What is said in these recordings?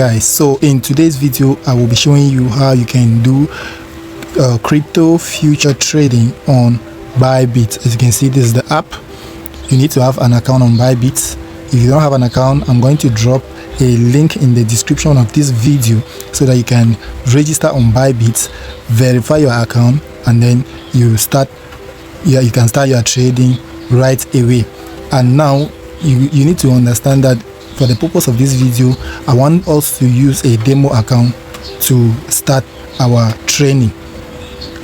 guys, so in today's video I will be showing you how you can do crypto future trading on Bybit. As you can see, this is the app. You need to have an account on Bybit. If you don't have an account, I'm going to drop a link in the description of this video so that you can register on Bybit, verify your account, and then you can start your trading right away. And now you need to understand that for the purpose of this video, I want us to use a demo account to start our training.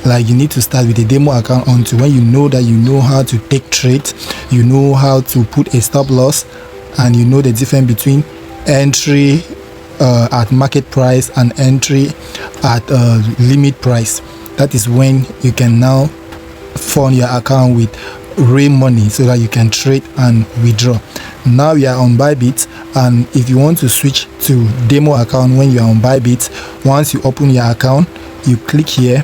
Like, you need to start with a demo account until when you know that you know how to take trades, you know how to put a stop loss, and you know the difference between entry at market price and entry at limit price. That is when you can now fund your account with real money so that you can trade and withdraw. Now we are on Bybit, and if you want to switch to demo account when you are on Bybit, once you open your account, you click here,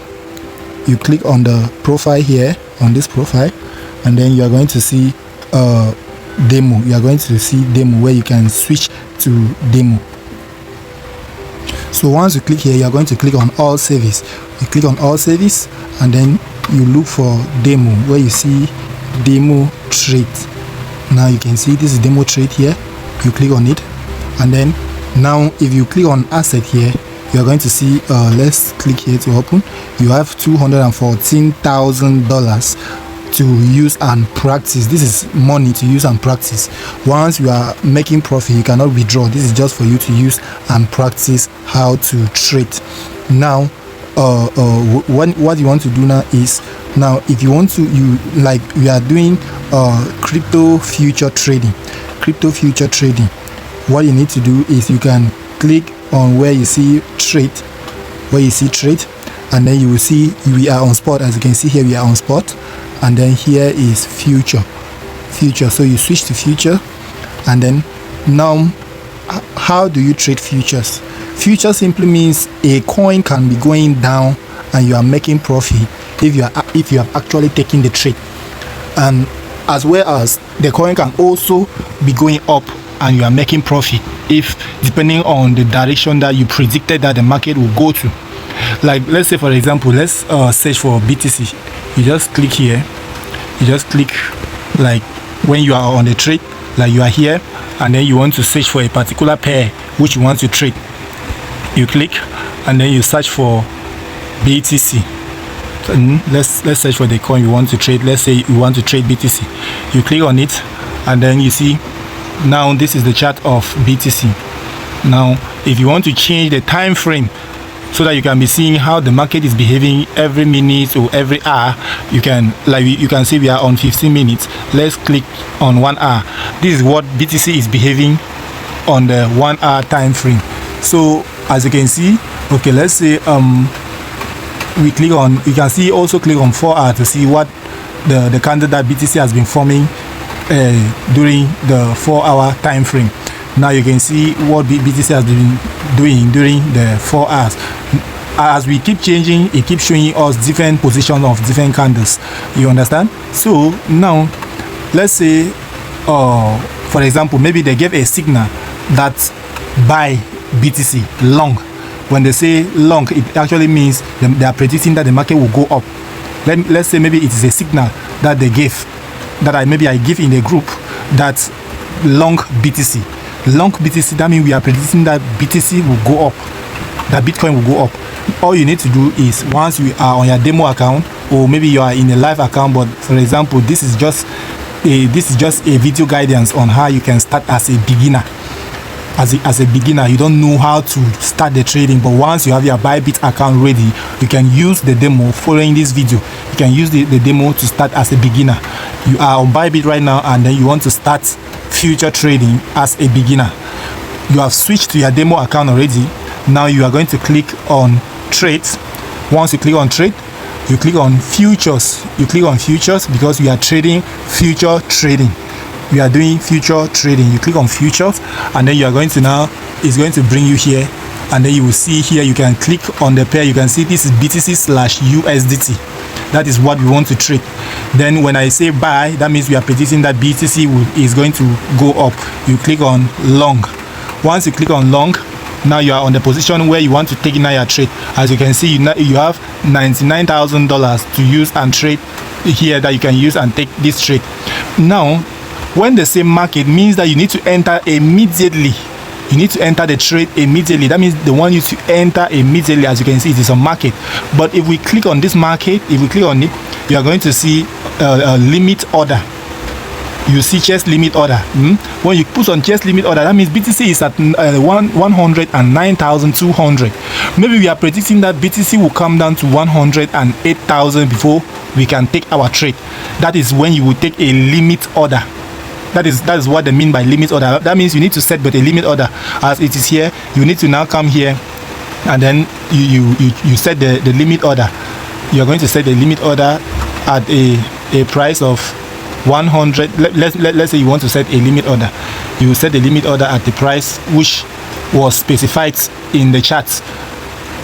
you click on the profile here, on this profile, and then you are going to see demo. You are going to see demo where you can switch to demo. So once you click here, you are going to click on all service. You click on all service, and then you look for demo where you see demo trade. Now you can see this is demo trade here. You click on it, and then now if you click on asset here, you are going to see let's click here to open. You have $214,000 to use and practice. This is money to use and practice. Once you are making profit, you cannot withdraw. This is just for you to use and practice how to trade. Now what you want to do now is, now if you want to, we are doing crypto future trading. What you need to do is you can click on where you see trade, and then you will see we are on spot. As you can see here, we are on spot, and then here is future. So you switch to future, and then now how do you trade futures? Future simply means a coin can be going down and you are making profit if you have actually taken the trade, and as well as the coin can also be going up and you are making profit if, depending on the direction that you predicted that the market will go to. Like, let's say for example, let's search for BTC. You just click here, you just click, like when you are on the trade, like you are here, and then you want to search for a particular pair which you want to trade. You click, and then you search for BTC. Let's search for the coin you want to trade. Let's say you want to trade BTC. You click on it, and then you see now this is the chart of BTC. Now if you want to change the time frame so that you can be seeing how the market is behaving every minute or every hour, you can see we are on 15 minutes. Let's click on 1 hour. This is what BTC is behaving on the 1 hour time frame. So as you can see, okay, let's say we click on, you can see also click on 4 hours to see what the candle that BTC has been forming during the 4 hour time frame. Now you can see what BTC has been doing during the 4 hours. As we keep changing, it keeps showing us different positions of different candles. You understand? So now let's say for example, maybe they gave a signal that buy BTC long. When they say long, it actually means they are predicting that the market will go up. Let's say maybe it is a signal that they gave, that I give in a group, that long BTC. Long BTC, that means we are predicting that BTC will go up, that Bitcoin will go up. All you need to do is, once you are on your demo account, or maybe you are in a live account, but for example, this is just a video guidance on how you can start as a beginner. As a beginner, you don't know how to start the trading, but once you have your Bybit account ready, you can use the demo following this video. You can use the demo to start as a beginner. You are on Bybit right now, and then you want to start future trading as a beginner. You have switched to your demo account already. Now you are going to click on trades. Once you click on trade, you click on futures. You click on futures because we are trading future trading. We are doing future trading. You click on futures, and then you are going to, now it's going to bring you here, and then you will see here, you can click on the pair. You can see this is BTC/USDT. That is what we want to trade. Then when I say buy, that means we are predicting that BTC is going to go up. You click on long. Once you click on long, Now you are on the position where you want to take in your trade. As you can see, you have $99,000 to use and trade here that you can use and take this trade. Now when the same market means that you need to enter immediately. You need to enter the trade immediately. That means they want you to enter immediately. As you can see, it is a market. But if we click on this market, if we click on it, you are going to see a limit order. You see chest limit order. When you put on chest limit order, that means BTC is at 109,200. Maybe we are predicting that BTC will come down to 108,000 before we can take our trade. That is when you will take a limit order. That is what they mean by limit order. That means you need to set but a limit order. As it is here, you need to now come here and then you set the limit order. You're going to set the limit order at a price of 100. Let's say you want to set a limit order. You set the limit order at the price which was specified in the chart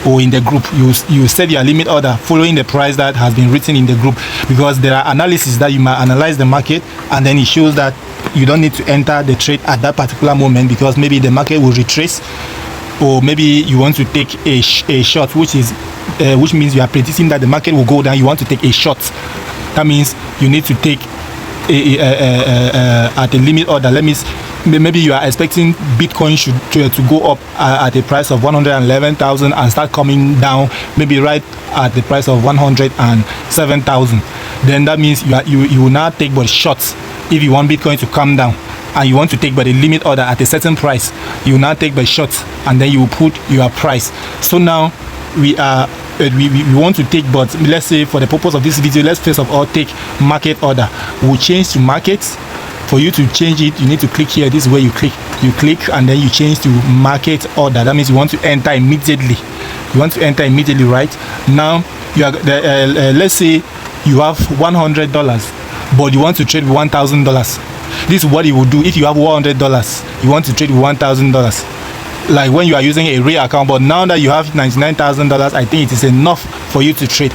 or in the group. You set your limit order following the price that has been written in the group, because there are analysis that you might analyze the market and then it shows that you don't need to enter the trade at that particular moment because maybe the market will retrace, or maybe you want to take a short, which means you are predicting that the market will go down. You want to take a short. That means you need to take at a limit order. Maybe you are expecting Bitcoin to go up at a price of 111,000 and start coming down maybe right at the price of 107,000. Then that means you will now take but shorts. If you want Bitcoin to come down and you want to take by the limit order at a certain price, you will now take by shorts and then you will put your price. So now we want to take, but let's say for the purpose of this video, let's first of all take market order. We'll change to markets. For you to change it, you need to click here. This is where you click and then you change to market order. That means you want to enter immediately. You want to enter immediately, right? Now you are let's say you have $100 but you want to trade with $1,000. This is what you will do if you have $100. You want to trade with $1,000, like when you are using a real account. But now that you have $99,000, I think it is enough for you to trade.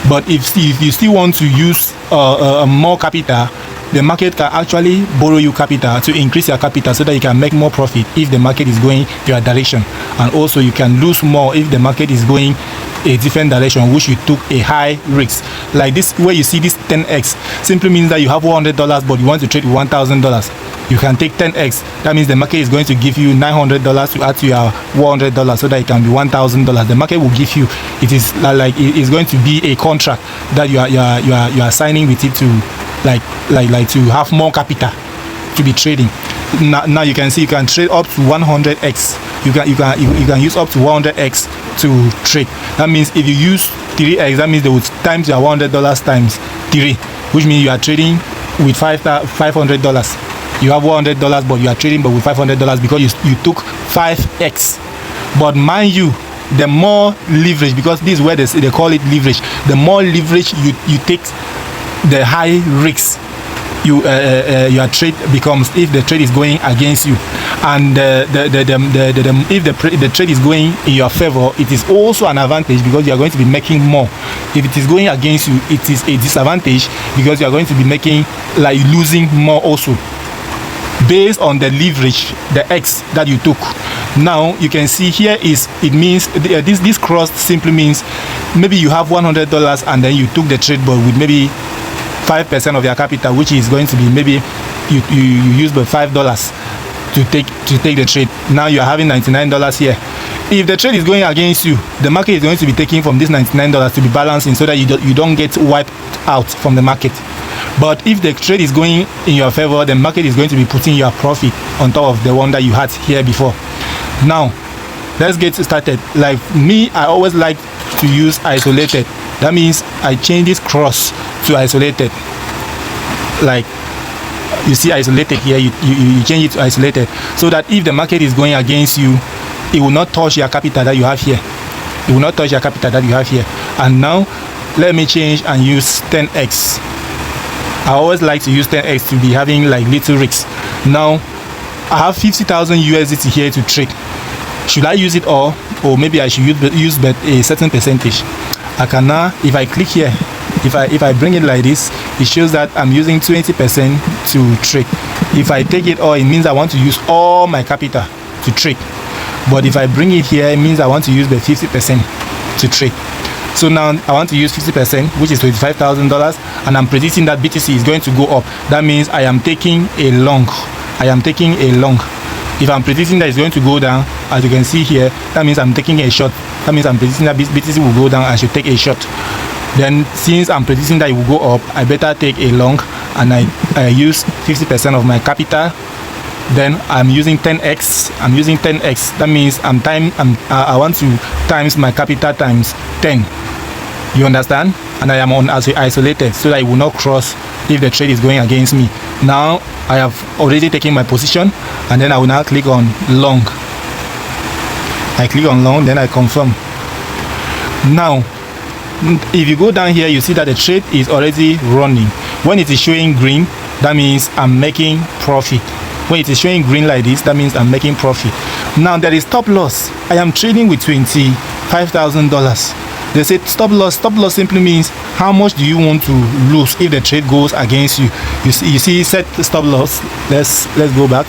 But if you still want to use more capital, the market can actually borrow you capital to increase your capital so that you can make more profit if the market is going your direction, and also you can lose more if the market is going a different direction, which you took a high risk. Like this, where you see this 10x simply means that you have $100 but you want to trade with $1,000. You can take 10x. That means the market is going to give you $900 to add to your $100 so that it can be $1,000. The market will give you, it is like it's going to be a contract that you are signing with it to like to have more capital to be trading. Now you can see you can trade up to 100x. You can use up to 100x to trade. That means if you use 3x, that means they would times your $100 times 3, which means you are trading with $500. You have $100 but you are trading but with $500 because you took 5x. But mind you, the more leverage, because this is where they call it leverage, the more leverage you take, the high risks your trade becomes if the trade is going against you. And if the trade is going in your favor, it is also an advantage because you are going to be making more. If it is going against you, it is a disadvantage because you are going to be making, like, losing more also, based on the leverage, the X that you took. Now you can see here it means this cross simply means maybe you have $100 and then you took the trade but with maybe 5% of your capital, which is going to be maybe you use but $5 to take the trade. Now you are having $99 here. If the trade is going against you, the market is going to be taking from this $99 to be balancing so that you don't get wiped out from the market. But if the trade is going in your favor, the market is going to be putting your profit on top of the one that you had here before. Now let's get started. Like me, I always like to use isolated. That means I change this cross to isolated. Like you see isolated here, you change it to isolated so that if the market is going against you, it will not touch your capital that you have here. It will not touch your capital that you have here. And now let me change and use 10x. I always like to use 10x to be having like little risks. Now I have 50,000 USDT here to trade. Should I use it all, or maybe I should use but a certain percentage? I can now, if I click here, if I bring it like this, it shows that I'm using 20% to trade. If I take it all, it means I want to use all my capital to trade. But if I bring it here, it means I want to use the 50% to trade. So now I want to use 50%, which is $25,000, and I'm predicting that BTC is going to go up. That means I am taking a long. If I'm predicting that it's going to go down, as you can see here, that means I'm taking a short. That means I'm predicting that BTC will go down. I should take a short. Then since I'm predicting that it will go up, I better take a long, and I use 50% of my capital. Then I'm using 10x. That means I want to times my capital times 10. You understand? And I am isolated, so that it will not cross if the trade is going against me. Now I have already taken my position, and then I will now click on long. I click on long, then I confirm. Now if you go down here, you see that the trade is already running. When it is showing green, that means I'm making profit. When it is showing green like this, that means I'm making profit. Now there is stop loss. I am trading with $25,000. They say stop loss. Stop loss simply means how much do you want to lose if the trade goes against you. You see set stop loss. Let's go back.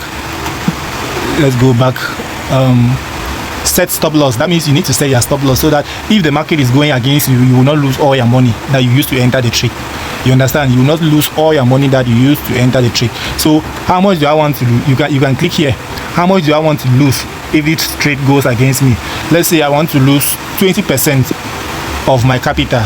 Set stop loss. That means you need to set your stop loss so that if the market is going against you, you will not lose all your money that you used to enter the trade. You understand? You will not lose all your money that you used to enter the trade. So how much do I want to lose? You can click here. How much do I want to lose if this trade goes against me? Let's say I want to lose 20% of my capital.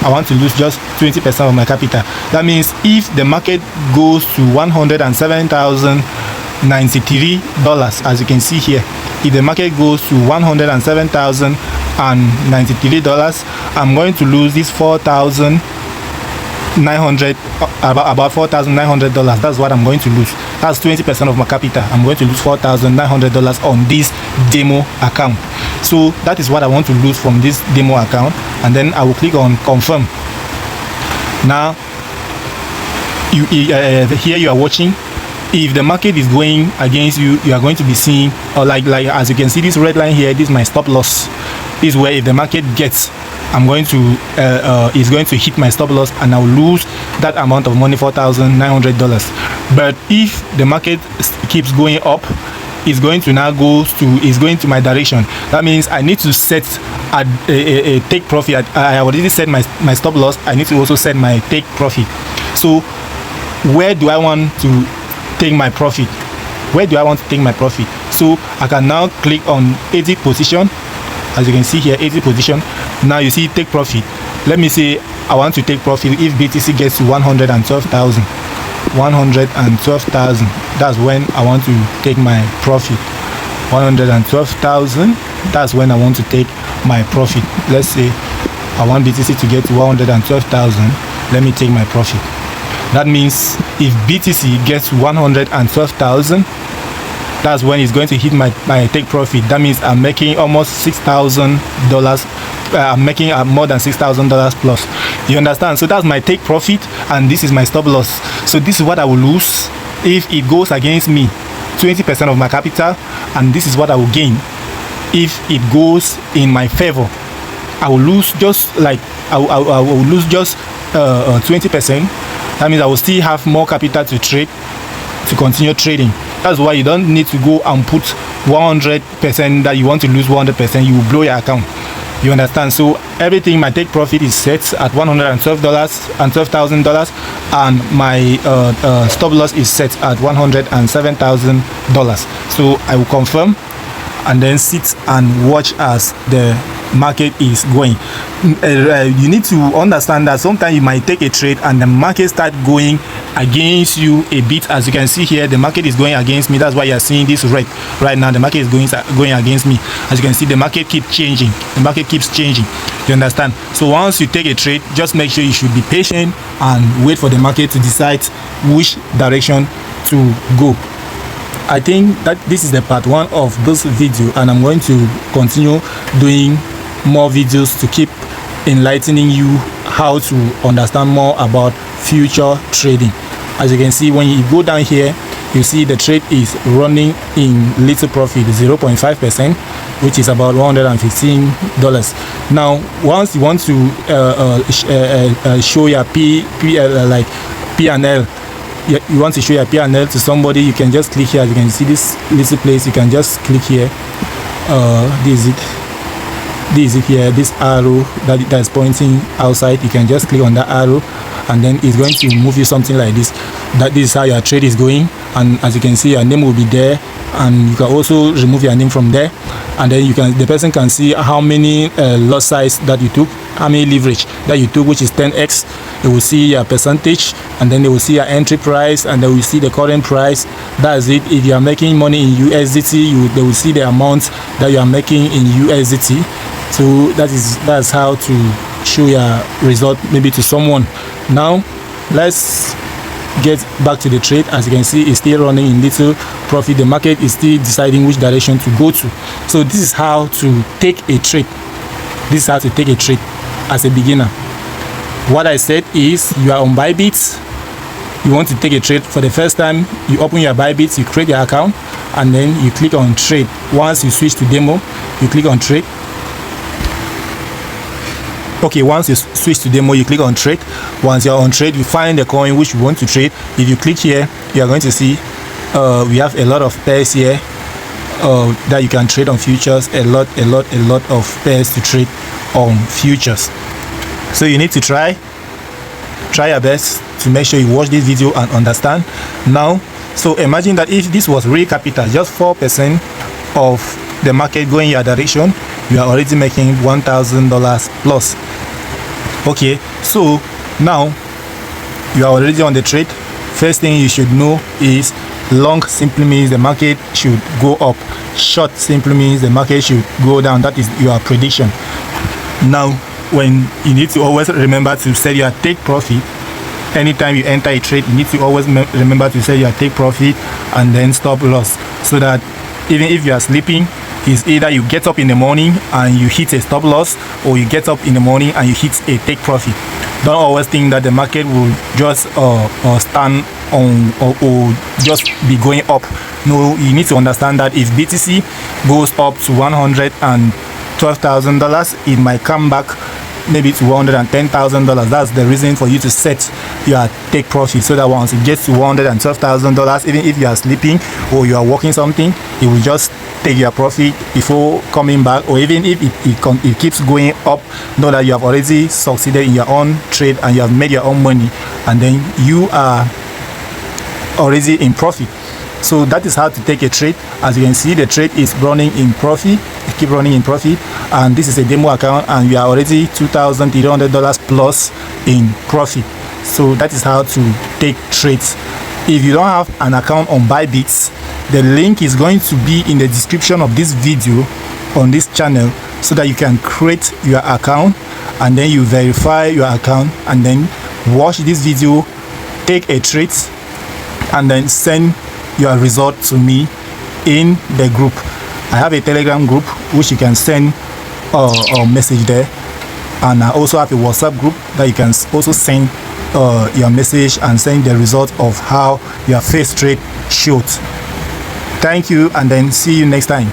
I want to lose just 20% of my capital. That means if the market goes to $107,093, as you can see here, if the market goes to $107,093, I'm going to lose this $4,900, about $4,900. That's what I'm going to lose. That's 20% of my capital. I'm going to lose $4,900 on this demo account. So that is what I want to lose from this demo account, and then I will click on confirm. Now here you are watching. If the market is going against you, you are going to be seeing, or like as you can see, this red line here, this is my stop loss. This is where if the market gets, I'm going to is going to hit my stop loss, and I'll lose that amount of money, $4,900. But if the market keeps going up, it's going to now go to my direction. That means I need to set a take profit. I already set my stop loss. I need to also set my take profit. So where do I want to take my profit? So I can now click on exit position. As you can see here, exit position. Now you see take profit. Let me say I want to take profit if BTC gets to 112,000. That's when I want to take my profit. 112,000. That's when I want to take my profit. Let's say I want BTC to get to 112,000. Let me take my profit. That means if BTC gets 112,000, that's when it's going to hit my take profit. That means I'm making almost $6,000. I'm making more than $6,000 plus. You understand? So that's my take profit, and this is my stop loss. So this is what I will lose if it goes against me, 20% of my capital, and this is what I will gain if it goes in my favor. I will lose just like I will lose just 20%. That means I will still have more capital to trade, to continue trading. That's why you don't need to go and put 100% that you want to lose 100%. You will blow your account. You understand? So everything, my take profit is set at $112,000, and my stop loss is set at $107,000. So I will confirm, and then sit and watch as the market is going. You need to understand that sometimes you might take a trade and the market start going against you a bit. As you can see here, the market is going against me. That's why you're seeing this red right now. The market is going against me. As you can see, the market keeps changing. You understand? So once you take a trade, just make sure you should be patient and wait for the market to decide which direction to go. I think that this is the part 1 of this video, and I'm going to continue doing more videos to keep enlightening you how to understand more about future trading. As you can see, when you go down here, you see the trade is running in little profit, 0.5%, which is about $115. Now once you want to show your P&L, you want to show your P&L to somebody, you can just click here. You can see this little place, you can just click here, this is it here, this arrow that's pointing outside. You can just click on that arrow, and then it's going to move you something like this. This is how your trade is going, and as you can see, your name will be there, and you can also remove your name from there, and then the person can see how many lot size that you took, how many leverage that you took, which is 10x. They will see your percentage, and then they will see your entry price, and they will see the current price. That's it. If you are making money in USDT, they will see the amount that you are making in USDT. So that's how to show your result maybe to someone. Now let's get back to the trade. As you can see, it's still running in little profit. The market is still deciding which direction to go to. So this is how to take a trade. This is how to take a trade as a beginner. What I said is, you are on Bybit, you want to take a trade for the first time. You open your Bybit, you create your account, and then you click on trade. Once you switch to demo, you click on trade. Okay, once you switch to demo, you click on trade. Once you're on trade, you find the coin which you want to trade. If you click here, you are going to see we have a lot of pairs here that you can trade on futures. A lot of pairs to trade on futures. So you need to try your best to make sure you watch this video and understand. Now, so imagine that if this was real capital, just 4% of the market going your direction, you are already making $1,000 plus. Okay, so now you are already on the trade. First thing you should know is, long simply means the market should go up, short simply means the market should go down. That is your prediction. Now, when you need to always remember to set your take profit. Anytime you enter a trade, you need to always remember to set your take profit and then stop loss, so that even if you are sleeping, is either you get up in the morning and you hit a stop loss, or you get up in the morning and you hit a take profit. Don't always think that the market will just stand on or just be going up. No, you need to understand that if BTC goes up to $112,000, it might come back maybe to $110,000. That's the reason for you to set your take profit, so that once it gets to $112,000, even if you are sleeping or you are working something, it will just take your profit before coming back. Or even if it keeps going up, know that you have already succeeded in your own trade and you have made your own money, and then you are already in profit. So that is how to take a trade. As you can see, the trade is running in profit. It keep running in profit, and this is a demo account, and we are already $2,300 plus in profit. So that is how to take trades. If you don't have an account on Bybit, the link is going to be in the description of this video on this channel, so that you can create your account, and then you verify your account, and then watch this video, take a trade, and then send your result to me in the group. I have a Telegram group which you can send a message there, and I also have a WhatsApp group that you can also send your message and send the result of how your first trade showed. Thank you, and then see you next time.